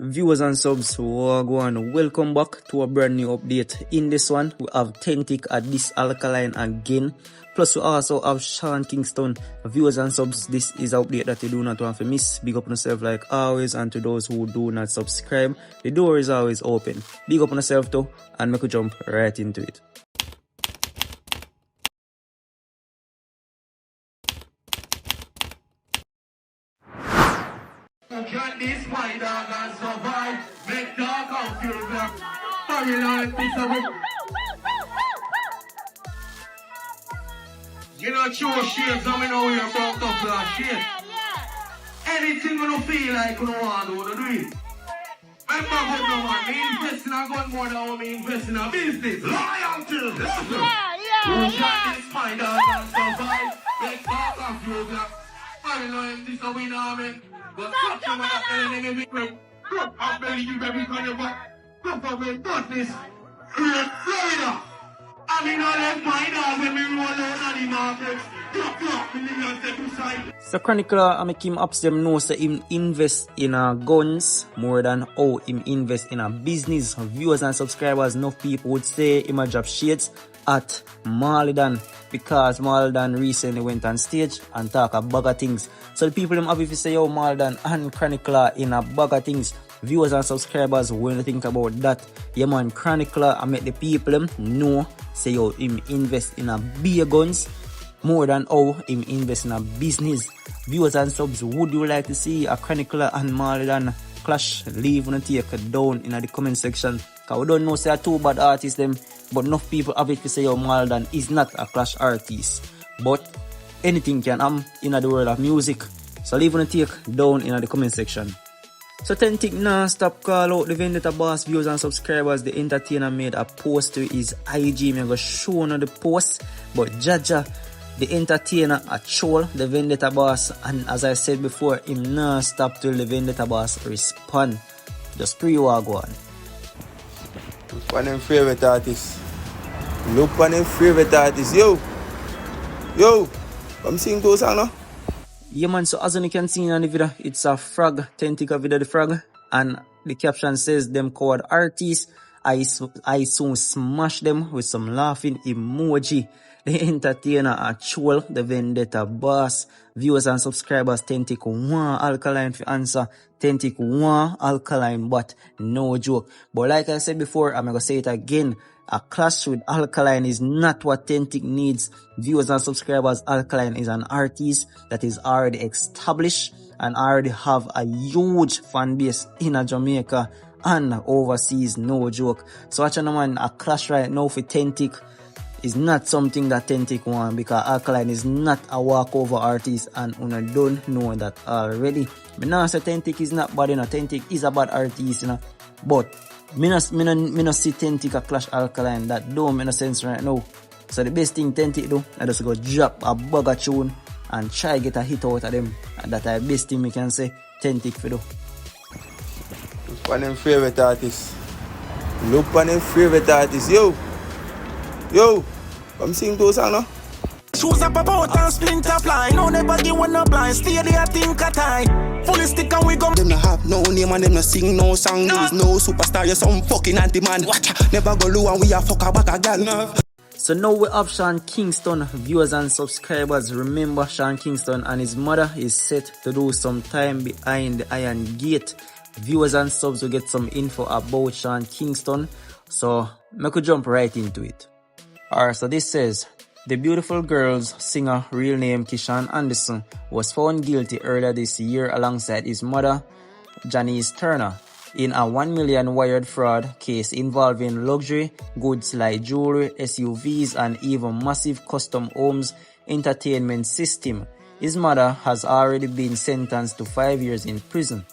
Viewers and subs who are going, welcome back to a brand new update. In this one, we have Tentic at this Alkaline again. Plus, we also have Sean Kingston. Viewers and subs, this is an update that you do not want to miss. Big up on yourself like always, and to those who do not subscribe, the door is always open. Big up on yourself too, and make you jump right into it. Can this my dog and survive? Make dog out feel black. Are you like this of it? You know, show shades, I mean, how you're about up last shit. Anything you don't feel like you don't want to do it. Remember, good no man, me invest in a gun more than how me invest in a business. Loyalty, listen. You can this my dog and survive? Make dog out feel black. Are you like this of it, I mean? But fuck you, man, I'm telling you, I believe you, baby, on your back. Come on, man, got this. Florida. I mean, I left my dog when we roll out on the market. So Chronicler, I make him ups them know say him invest in guns more than how him invest in a business. Viewers and subscribers, enough people would say him a drop shades at Malie because Malie recently went on stage and talk a bag of things. So the people them happy to say yo Malie and Chronicler in a bag of things. Viewers and subscribers, when you think about that, yeah man, Chronicler I make the people them know say yo him invest in a beer guns more than how him invest in a business. Viewers and subs, would you like to see a Chronicler and Malie clash? Leave and take it down in the comment section. Cause we don't know say two bad artists them, but enough people have it to say yo Malie is not a clash artist. But anything can happen in the world of music. So leave and take down in the comment section. So Tentic now stop call out the Vendetta boss. Viewers and subscribers, the entertainer made a post to his IG. I'm going to show on the post. But Jaja, the entertainer, a troll the Vendetta boss. And as I said before, him now stop till the Vendetta boss respond. Just pre-war go on. Look on them favorite artists. Look on them favorite artists. Yo, I'm singing those songs now. Yeah man, so as you can see in the video, it's a frog, Tentic video the frog, and the caption says them called artists. I soon smash them with some laughing emoji. The entertainer a troll the Vendetta boss. Viewers and subscribers, Tentic want Alkaline for answer. Tentic want Alkaline, but no joke. But like I said before, I'm gonna say it again. A clash with Alkaline is not what Tentic needs. Viewers and subscribers, Alkaline is an artist that is already established and already have a huge fan base in Jamaica and overseas, no joke. So actually man, a clash right now for Tentic is not something that Tentic want, because Alkaline is not a walkover artist and una don't know that already. But now say Tentic is not bad, you know. Tentic is a bad artist, you know. But me no see Tentic a clash Alkaline. That don't make no sense right now. So the best thing Tentic do, I just go drop a bag of tune and try get a hit out of them. And that's the best thing we can say Tentic for do. Look on them favorite artists. Look on them favorite artists. Yo, I'm singing those songs now. Shoes up about and splinter fly. No nobody wanna blind. Stay there think a time. Fully stick and we go. Them no have no name and them no sing no song. No. There's no superstar, you're some fucking anti-man. Watch, never go low and we a fuck a back again. No. So now we have Sean Kingston. Viewers and subscribers, remember Sean Kingston and his mother is set to do some time behind the iron gate. Viewers and subs will get some info about Sean Kingston. So make we jump right into it. Alright, so this says, the beautiful girl's singer, real name Kishan Anderson, was found guilty earlier this year alongside his mother, Janice Turner, in a 1 million wired fraud case involving luxury goods like jewelry, SUVs, and even massive custom homes entertainment system. His mother has already been sentenced to 5 years in prison.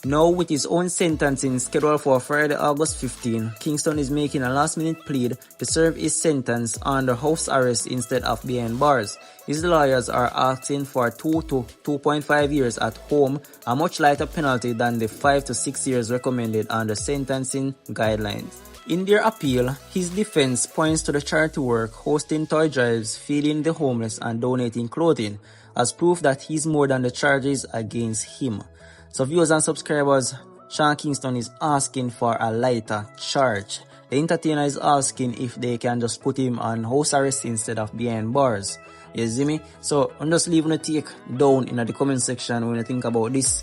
Now, with his own sentencing scheduled for Friday, August 15, Kingston is making a last-minute plea to serve his sentence under house arrest instead of behind bars. His lawyers are asking for 2 to 2.5 years at home, a much lighter penalty than the 5 to 6 years recommended under sentencing guidelines. In their appeal, his defense points to the charity work, hosting toy drives, feeding the homeless, and donating clothing as proof that he's more than the charges against him. So viewers and subscribers, Sean Kingston is asking for a lighter charge. The entertainer is asking if they can just put him on house arrest instead of behind bars. You see me? So I'm just leaving a take down in the comment section when you think about this.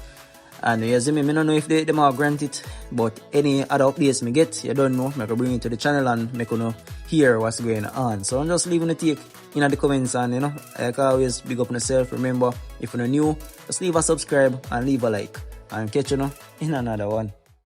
And you see me, I don't know if they might grant it, but any other updates me get, you don't know, I can bring it to the channel and make you know hear what's going on. So I'm just leaving a take in the comments, and you know, like always, big up on yourself. Remember, if you're new, just leave a subscribe and leave a like, and catch you know in another one.